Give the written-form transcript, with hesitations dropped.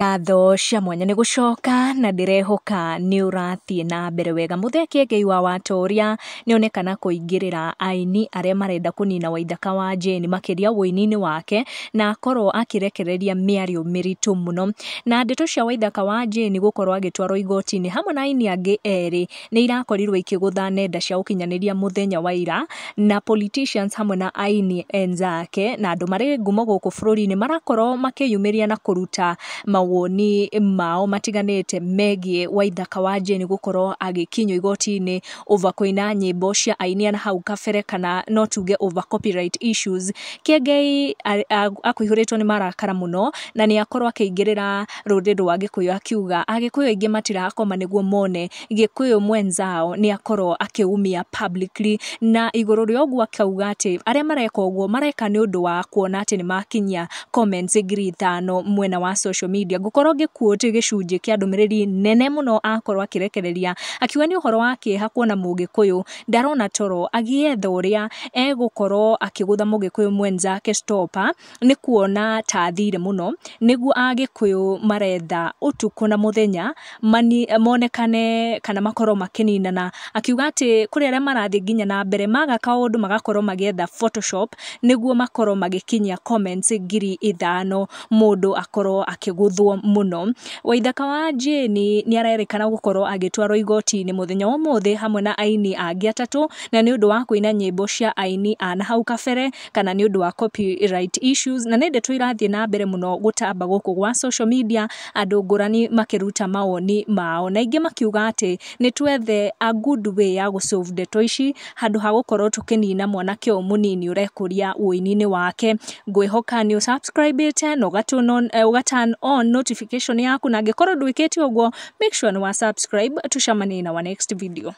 Ngatho cia mwanya nĩ gũcoka na ndĩrehoka nĩ ũrathiĩ na mbere wega. Mũthee Kiengei wa Watoria nĩonekana kũingĩrĩra aini arĩa marenda kũnina Waithaka wa Jane makĩria wũini-inĩ wake na akorwo akĩrekereria mĩario mĩritũ mũno. Na ndeto cia Waithaka wa Jane gũkorwo agĩtwarwo igoti-inĩ hamwe na aini angĩ erĩ nĩ irakorirwo ikĩgũtha nenda cia ũkinyanĩria mũthenya wa ira, na politicians hamwe na aini enzake na andũ marĩ ngumo gũkũ bũrũri-inĩ marakorwo makĩyumĩria na kũruta mawoni mao matiganĩte megiĩ Waithaka wa Jane gũkorwo agĩkinywo igoti-inĩ over kũina nyĩmbo cia aini na hau kabere, kana no tuge over copyright issues. Kiengei akũihũrĩtwo nĩ marakara mũno na nĩ akorwo akĩingĩrĩra rũrĩrĩ rwa Gĩkũyũ akiuga Agĩkũyũ aingĩ matirakoma nĩguo mone Gĩkũyũ mwenzao nĩ akorwo akĩumia publicly, na igũrũ rĩa ũguo akauga atĩ arĩa mareka ũguo mareka nĩ ũndũ wa kuona atĩ nĩ makinyia comments 5,000 mwena wa social media. Ngũkorwo ngĩquote gĩcunjĩ kĩa ndũmĩrĩri nene mũno akorwo akĩrekereria, akiuga nĩ ũhoro wa kĩeha kuona Mũgĩkũyũ ndarona toro agĩetha ũrĩa egũkorwo akĩgũtha Mũgĩkũyũ mwenzake stopper, nĩ kuona ta thire mũno nĩguo Agĩkũyũ maretha ũtukũ na mũthenya monekane kana makorwo makĩninana. Akiuga atĩ kũrĩ arĩa marathiĩ nginya na mbere maga kaũndũ magakorwo magĩetha photoshop nĩguo makorwo magĩkinyia comments 5,000 mũndũ akorwo akĩgũthwo mũno. Waithaka wa Jane nĩ arerĩkana gũkorwo agĩtwarwo igoti-inĩ mũthenya wa ũmũthĩ hamwe na aini angĩ atatũ, na nĩ ũndũ wa kũina nyĩmbo cia aini a nahau kabere kana nĩ ũndũ wa copyright issues, na nĩ ndeto irathiĩ na mbere mũno gũtamba gũkũ gwa social media, andũ ngũrani makĩruta mawoni mao na ingĩ makiuga atĩ nĩ twethe a good way ya gũsolve ndeto ici handũ ha gũkorwo tũkĩnina mwanake ũyũ mũnini ũrekũria wũini-inĩ wake. Ngwĩhoka nĩ ũsubscribe-ĩte na ũgaturn on notification yaku, na angĩkorwo ndwĩkĩte ũguo make sure nĩ wa subscribe. Tucemanie in our next video.